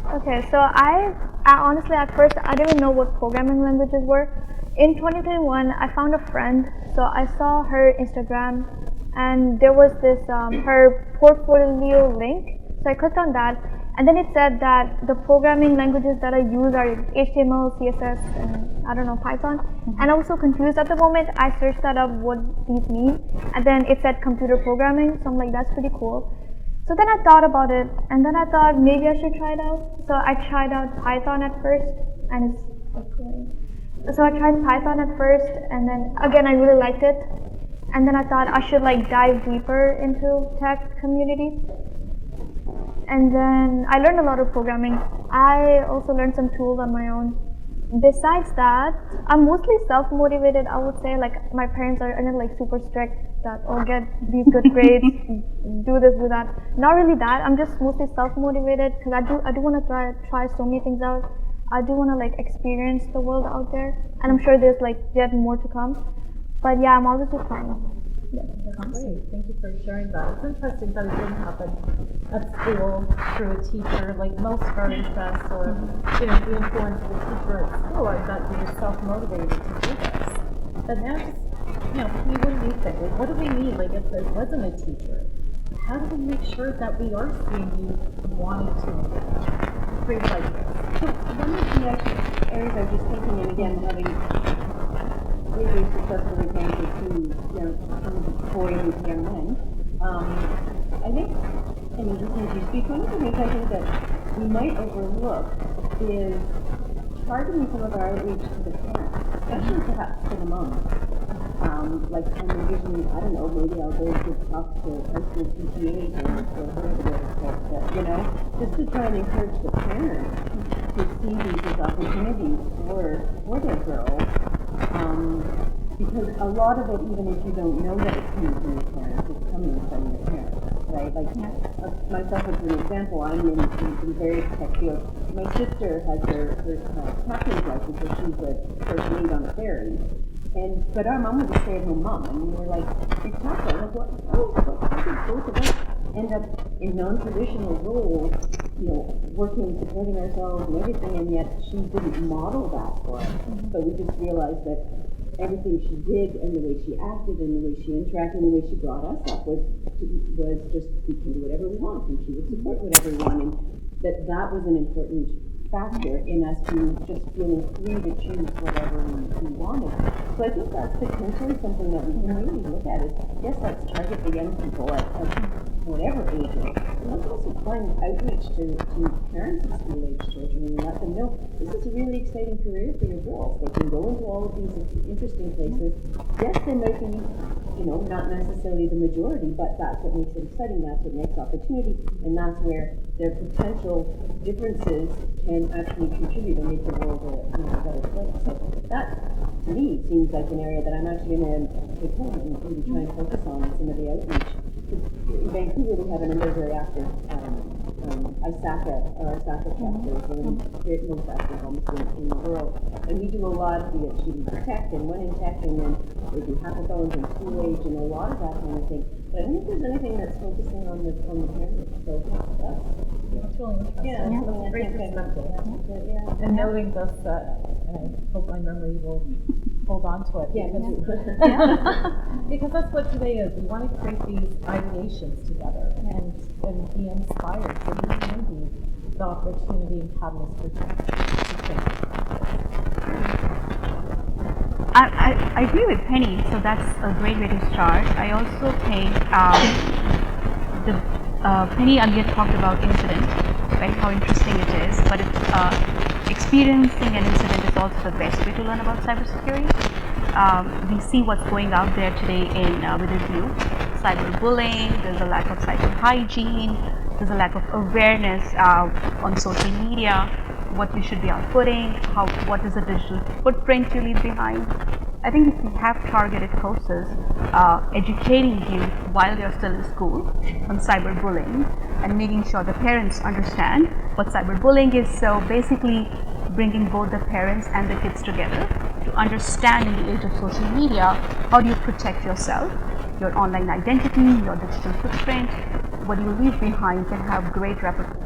Okay, so I honestly at first I didn't know what programming languages were. In 2021, I found a friend, so I saw her Instagram, and there was this her portfolio link. So I clicked on that, and then it said that the programming languages that I use are HTML, CSS, and I don't know Python. And I was so confused at the moment. I searched that up what these mean, and then it said computer programming. So I'm like, that's pretty cool. So then I thought about it, and then I thought maybe I should try it out. So I tried out Python at first, and it's so I tried Python at first, and then again I really liked it, and then I thought I should like dive deeper into tech community. And then I learned a lot of programming. I also learned some tools on my own. Besides that, I'm mostly self-motivated. I would say like my parents are not like super strict that oh get these good grades, do this, do that. Not really that. I'm just mostly self-motivated because I do want to try so many things out. I do want to like experience the world out there, and I'm sure there's like yet more to come. But yeah, I'm always just trying. Yeah. That's great. Thank you for sharing that. It's interesting that it didn't happen at school through a teacher. Like most of our interests or the influence of the teacher at school are that we were self-motivated to do this. But now just, Penny, what do you think? Like, what do we need? Like, if there wasn't a teacher, how do we make sure that we are seeing you wanting to create like this? So one of the areas I was just thinking, and again, having really successful examples to boys and young men, I think, and listening to you speak, one of the things I think that we might overlook is targeting some of our outreach to the parents, especially perhaps to the moms. Like I'm envisioning, I don't know, maybe I'll go to talk to high school PTAs or whatever it is, just to try and encourage the parents to see these as opportunities for their girls. Because a lot of it, even if you don't know that it's coming from your parents, it's coming from your parents, right? Like myself as an example, I'm in various tech fields. My sister has her captain's license, so she's a first aid on a ferry. But our mom was a stay-at-home mom, and we were like, exactly, like how did both of us end up in non-traditional roles, working, supporting ourselves and everything, and yet she didn't model that for us. So we just realized that everything she did and the way she acted and the way she interacted and the way she brought us up was just we can do whatever we want and she would support whatever we want, and that was an important factor in us just feeling free to choose whatever we wanted. So I think that's potentially something that we can really look at is, yes, let's target the young people at whatever age. And let's also find outreach to parents of school-age children and let them know this is a really exciting career for your girls. They can go into all of these interesting places. Yes, they might be, not necessarily the majority, but that's what makes it exciting. That's what makes opportunity, and that's where their potential differences can actually contribute and make the world a better place. So that, to me, seems like an area that I'm actually going to take home and really try and focus on some of the outreach. In Vancouver, we have a number of very active ISACA, or ISACA chapters, one of the most active almost in the world. And we do a lot of the Students in Tech and One in Tech, and then we do hackathons and school-age and a lot of that kind of thing. But I don't think there's anything that's focusing on the parents. So that's really interesting. Yeah, that's a great perspective. Yeah. And noting this, I hope my memory will hold on to it. Because that's what today is. We want to create these ideations together and be inspired so we can be the opportunity and catalyst for change. I agree with Penny, so that's a great way to start. I also think Penny again talked about incident, right? How interesting it is, but experiencing an incident is also the best way to learn about cybersecurity. We see what's going out there today within youth. Cyberbullying, there's a lack of cyber hygiene, there's a lack of awareness on social media, what you should be outputting, what is the digital footprint you leave behind. I think if we have targeted courses educating youth while they're still in school on cyberbullying and making sure the parents understand what cyberbullying is, so basically bringing both the parents and the kids together to understand in the age of social media, how do you protect yourself, your online identity, your digital footprint, what you leave behind can have great repercussions.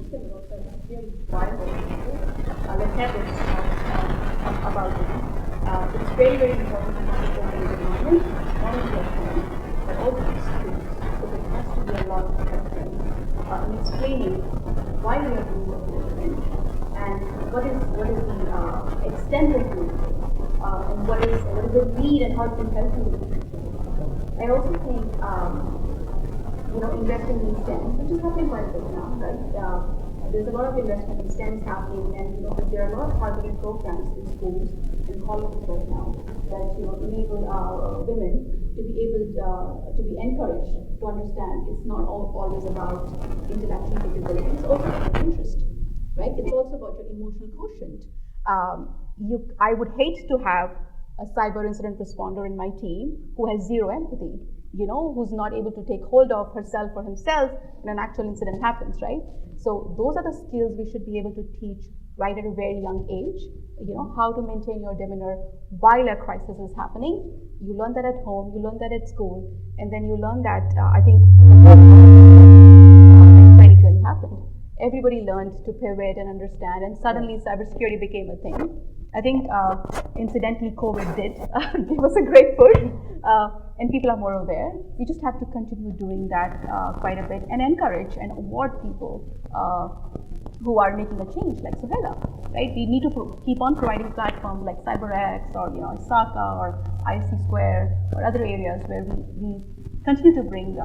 system is also really viable. Let's have this about it. It's very, very important to have an open environment, not only at home, but also in schools. So there has to be a lot of discussion in explaining why we are doing what we are doing, and what is the extent of the and what is the need and how it can help you. I also think investing in STEM, which is happening quite a bit now, right? There's a lot of investment in STEM happening, and there are a lot of targeted programs in schools and colleges right now that enable women to be able to be encouraged to understand it's not always about intellectual capability. It's also about interest, right? It's also about your emotional quotient. I would hate to have a cyber incident responder in my team who has zero empathy, who's not able to take hold of herself or himself when an actual incident happens, right? So those are the skills we should be able to teach right at a very young age, how to maintain your demeanor while a crisis is happening. You learn that at home, you learn that at school, and then you learn that, I think, 2020 happened. Everybody learned to pivot and understand, and suddenly cybersecurity became a thing. I think, incidentally, COVID did give us a great push, and people are more aware. We just have to continue doing that quite a bit and encourage and award people who are making a change, like Sohaila, right? We need to keep on providing platforms like CyberX or ISACA or IC Square or other areas where we continue to bring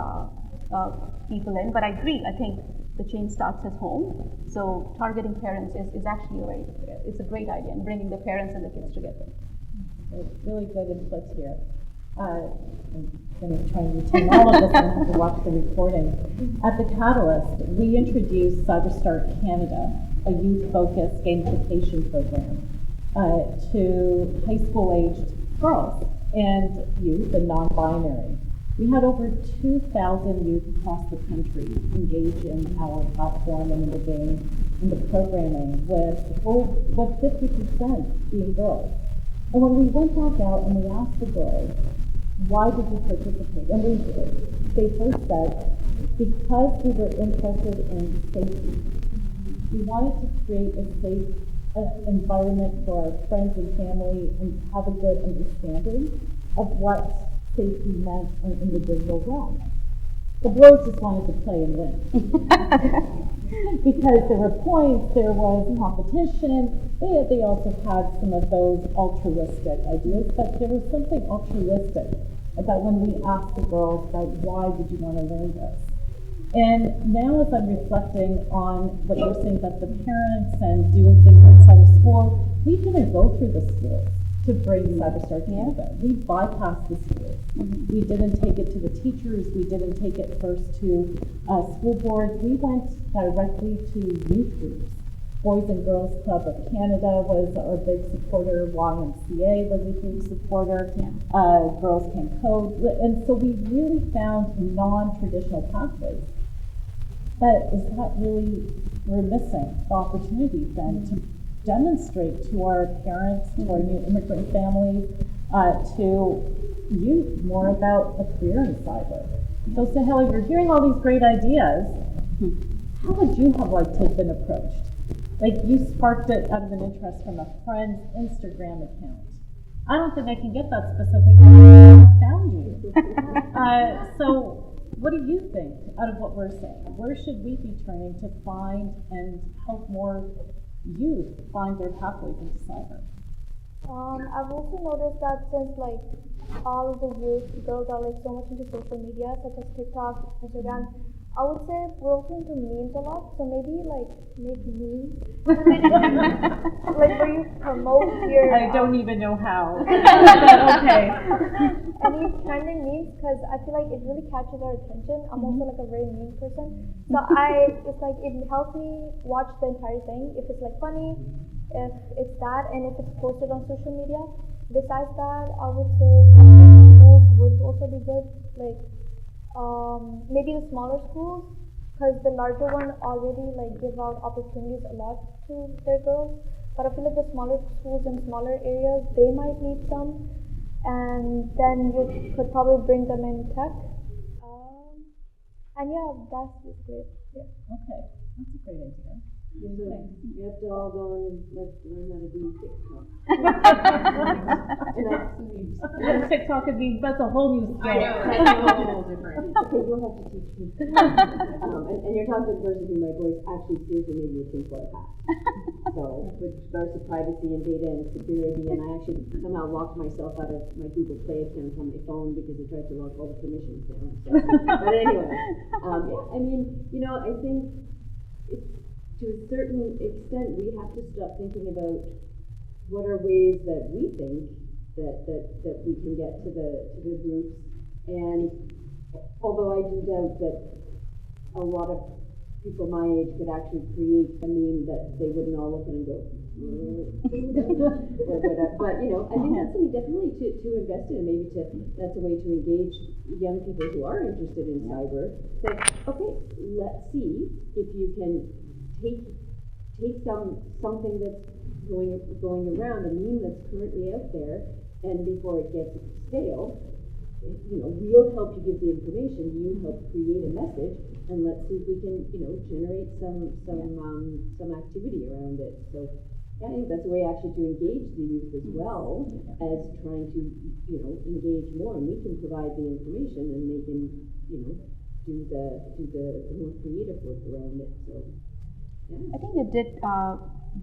people in. But I agree, I think the change starts at home. So targeting parents is actually it's a great idea, and bringing the parents and the kids together. Really good input here. I'm going to try and retain all of this and have to watch the recording. At the Catalyst, we introduced CyberStart Canada, a youth-focused gamification program to high school-aged girls and youth and non-binary. We had over 2,000 youth across the country engage in our platform and in the game, in the programming, with 50% being girls. And when we went back out and we asked the girls, why did you participate? And they first said, because we were interested in safety. We wanted to create a safe environment for our friends and family and have a good understanding of what safety meant in the digital realm. The boys just wanted to play and win. Because there were points, there was competition, they also had some of those altruistic ideas, but there was something altruistic about when we asked the girls about why did you want to learn this. And now as I'm reflecting on what you're saying about the parents and doing things outside of school, we didn't go through the schools to bring CyberStart Canada. We bypassed the schools. We didn't take it to the teachers. We didn't take it first to school boards. We went directly to youth groups. Boys and Girls Club of Canada was our big supporter. YMCA was a huge supporter. Girls Can Code. And so we really found non-traditional pathways. But is that really, we're missing the opportunity then to demonstrate to our parents, to our new immigrant families, to youth more about a career in cyber. So Sohaila, you're hearing all these great ideas. How would you have liked to have been approached? Like you sparked it out of an interest from a friend's Instagram account. I don't think I can get that specific, but I found you. So what do you think out of what we're saying? Where should we be turning to find and help more youth find their pathways into cyber? I've also noticed that since all of the youth girls are so much into social media, such as TikTok, Instagram, I would say we're also into memes a lot. So maybe make memes, where you promote your. I don't even know how. Okay. Any trending memes, because I feel like it really catches our attention. I'm also a very meme person, so it helps me watch the entire thing. If it's funny, if it's that, and if it's posted on social media. Besides that, I would say schools would also be good. Maybe the smaller schools, because the larger one already give out opportunities a lot to their girls. But I feel like the smaller schools in smaller areas, they might need some, and then you could probably bring them in tech. And yeah, that's great. Yeah. Okay. That's a great idea. So we have to all go and learn how to do TikTok. And TikTok could be, that's a whole new skill. That's a whole different. Okay, you'll have to teach me. And you're talking to the person who my voice actually seriously made me think for a hack. So, with regards to privacy and data and security, and I actually somehow locked myself out of my Google Play account on my phone because I tried to lock all the permissions down. So, but anyway, yeah, I mean, I think it's, to a certain extent, we have to stop thinking about what are ways that we think that we can get to the groups. And although I do doubt that a lot of people my age could actually create a meme that they wouldn't all look at and go, or whatever. But I think that's something definitely to invest in. Maybe that's a way to engage young people who are interested in cyber. Say, okay, let's see if you can take something that's going around, a meme that's currently out there, and before it gets stale, we'll help you give the information, you help create a message, and let's see if we can, generate some activity around it. So yeah, I think that's a way actually to engage the youth as well as trying to, engage more, and we can provide the information and they can, do the more creative work around it. So I think you did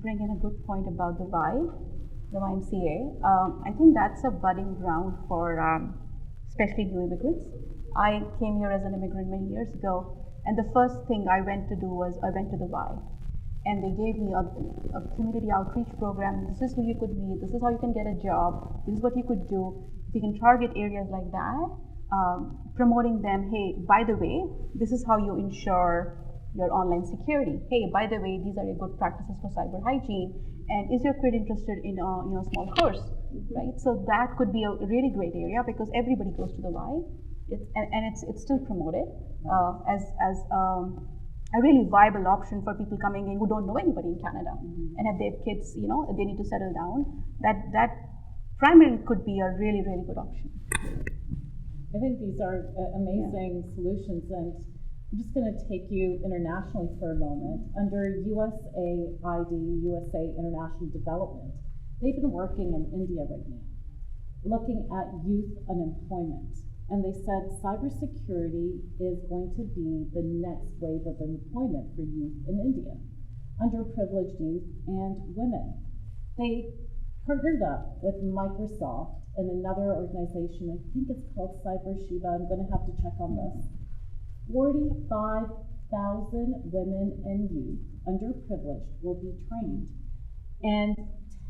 bring in a good point about the YMCA. I think that's a budding ground for especially new immigrants. I came here as an immigrant many years ago, and the first thing I went to do was I went to the Y, and they gave me a community outreach program. This is who you could meet, this is how you can get a job, this is what you could do. If you can target areas like that, promoting them, hey, by the way, this is how you ensure your online security. Hey, by the way, these are your good practices for cyber hygiene. And is your kid interested in a small course, right? So that could be a really great area because everybody goes to the Y, it's still promoted as a really viable option for people coming in who don't know anybody in Canada and have their kids, they need to settle down. That primarily could be a really, really good option. I think these are amazing solutions, and I'm just going to take you internationally for a moment. Under USAID, USA International Development, they've been working in India right now, looking at youth unemployment. And they said cybersecurity is going to be the next wave of employment for youth in India, underprivileged youth and women. They partnered up with Microsoft and another organization, I think it's called Cybersecurity. I'm going to have to check on this. 45,000 women and youth, underprivileged, will be trained. And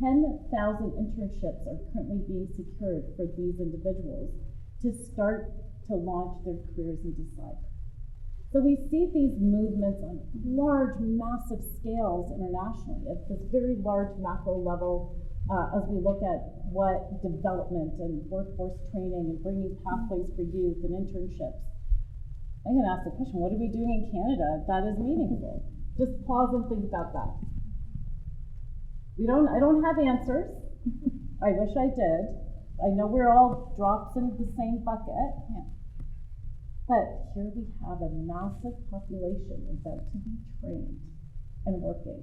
10,000 internships are currently being secured for these individuals to start to launch their careers into cyber. So we see these movements on large, massive scales internationally at this very large macro level as we look at what development and workforce training and bringing pathways for youth and internships. I'm going to ask the question, what are we doing in Canada that is meaningful? Just pause and think about that. I don't have answers. I wish I did. I know we're all drops in the same bucket. Yeah. But here we have a massive population about to be trained and working.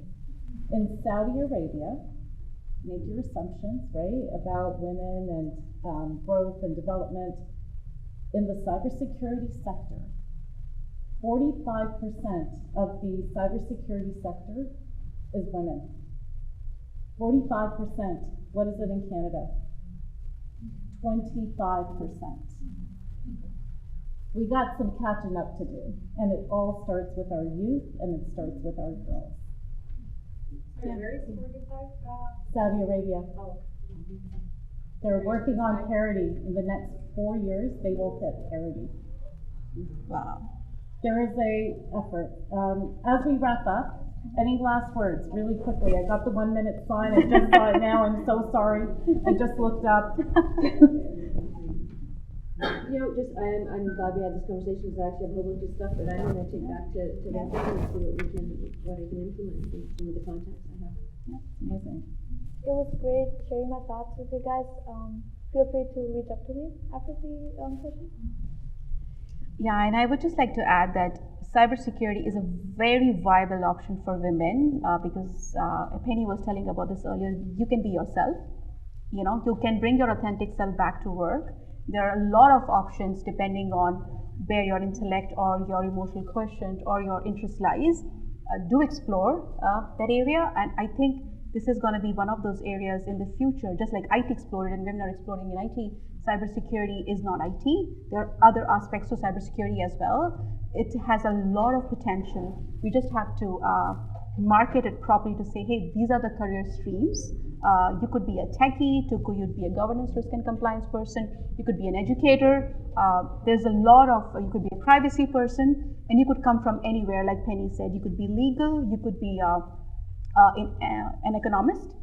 In Saudi Arabia, make your assumptions, right, about women and growth and development. In the cybersecurity sector, 45% of the cybersecurity sector is women. 45%. What is it in Canada? 25%. We got some catching up to do, and it all starts with our youth, and it starts with our girls. Yeah. Where is Saudi Arabia. Oh. They're working on parity. In the next 4 years, they will hit parity. Wow. There is a effort. As we wrap up, any last words, really quickly? I got the 1 minute sign. I just saw it now. I'm so sorry. I just looked up. I'm glad we had this conversation because I actually have a whole bunch of stuff that I'm going to take back to that business so that what I can implement in some of the contacts I have. Yeah, amazing. It was great sharing my thoughts with you guys. Feel free to reach out to me after the session. Yeah, and I would just like to add that cybersecurity is a very viable option for women because Penny was telling about this earlier. You can be yourself. You can bring your authentic self back to work. There are a lot of options depending on where your intellect or your emotional quotient or your interest lies. Do explore that area, and I think this is going to be one of those areas in the future, just like IT explored and women are exploring in IT. Cybersecurity is not IT. There are other aspects to cybersecurity as well. It has a lot of potential. We just have to market it properly to say, hey, these are the career streams. You could be a techie, you could be a governance, risk and compliance person, you could be an educator. There's a lot of, you could be a privacy person, and you could come from anywhere, like Penny said. You could be legal, you could be an economist,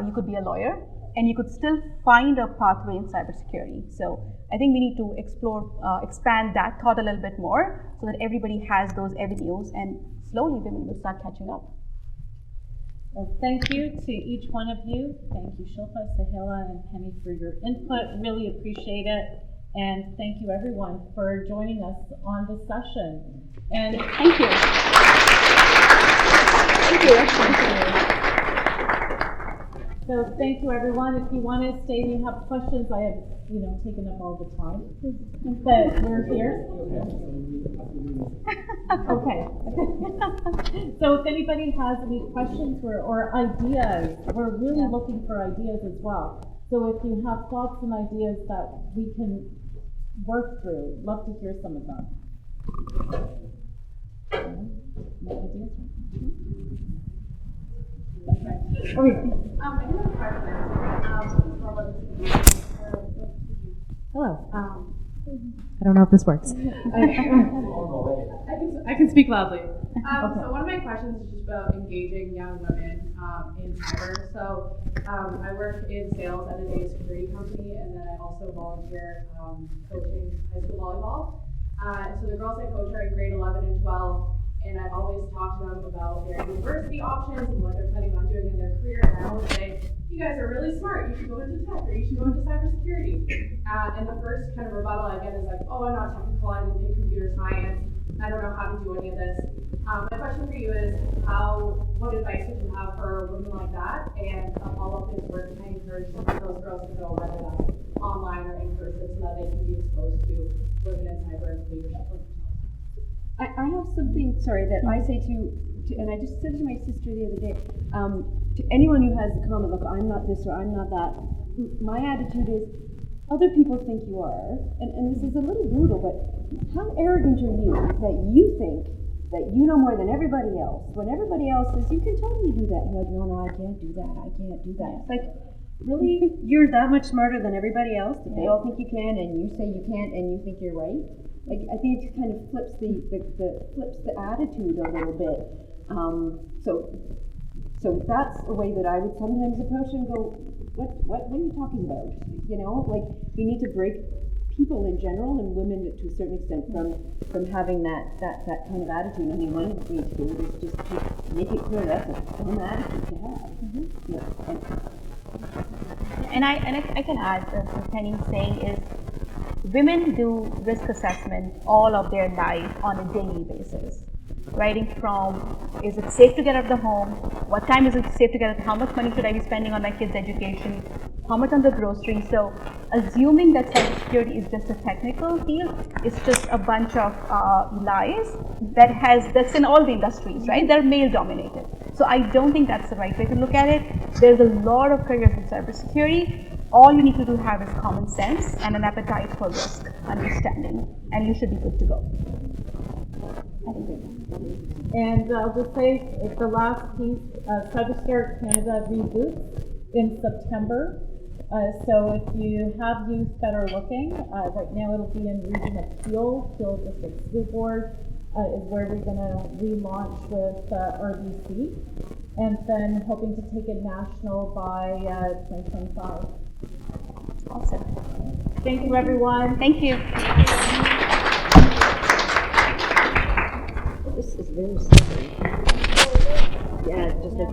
you could be a lawyer, and you could still find a pathway in cybersecurity. So I think we need to explore, expand that thought a little bit more so that everybody has those avenues, and slowly women will start catching up. Well, thank you to each one of you. Thank you, Shilpa, Sohaila, and Penny, for your input. Really appreciate it. And thank you, everyone, for joining us on this session. And thank you. Thank you. So thank you, everyone. If you want to stay and you have questions, I have, taken up all the time. But we're here. Okay. So if anybody has any questions or ideas, we're really looking for ideas as well. So if you have thoughts and ideas that we can work through, love to hear some of them. No ideas? I have a question. Hello. I don't know if this works. I can speak loudly. So one of my questions is just about engaging young women in cyber. So I work in sales at a data security company, and then I also volunteer coaching high school volleyball. So the girls I coach are in grade 11 and 12, and I've always talked to them about their university options and what they're planning on doing in their career. And I always say, you guys are really smart. You should go into tech, or you should go into cybersecurity. And the first kind of rebuttal I get is like, oh, I'm not technical. I'm in computer science. I don't know how to do any of this. My question for you is, what advice would you have for women like that? And a follow-up is, where can I encourage those girls to go, whether that's online or in person, so that they can be exposed to women in cyber and leadership? I have something, that I say to, and I just said to my sister the other day, to anyone who has a comment, look, I'm not this or I'm not that, my attitude is, other people think you are, and this is a little brutal, but how arrogant are you that you think that you know more than everybody else, when everybody else says, you can totally do that. You're like, no, I can't do that, I can't do that. It's like, really? You're that much smarter than everybody else? That they all think you can, and you say you can't, and you think you're right? Like, I think it kind of flips the attitude a little bit. So that's a way that I would sometimes approach and go, what are you talking about? Like, we need to break people in general, and women to a certain extent, from having that kind of attitude. I mean, one way to do it is just to make it clear that's a dumb attitude to have. And I can add, what Penny's saying is, women do risk assessment all of their life on a daily basis, ranging from, is it safe to get out of the home? What time is it safe to get out? How much money should I be spending on my kids' education? How much on the groceries? So assuming that cybersecurity is just a technical field, it's just a bunch of lies that's in all the industries, right? They're male dominated. So I don't think that's the right way to look at it. There's a lot of careers in cybersecurity. All you need to do have is common sense and an appetite for risk understanding, and you should be good to go. And I'll just say, it's the last piece, Cybersecurity Canada reboots in September. So if you have youth that are looking, right now it'll be in region of Peel District School Board is where we're going to relaunch with RBC, and then hoping to take it national by 2025. Awesome. Thank you, everyone. Thank you. This is very simple. Yeah, just like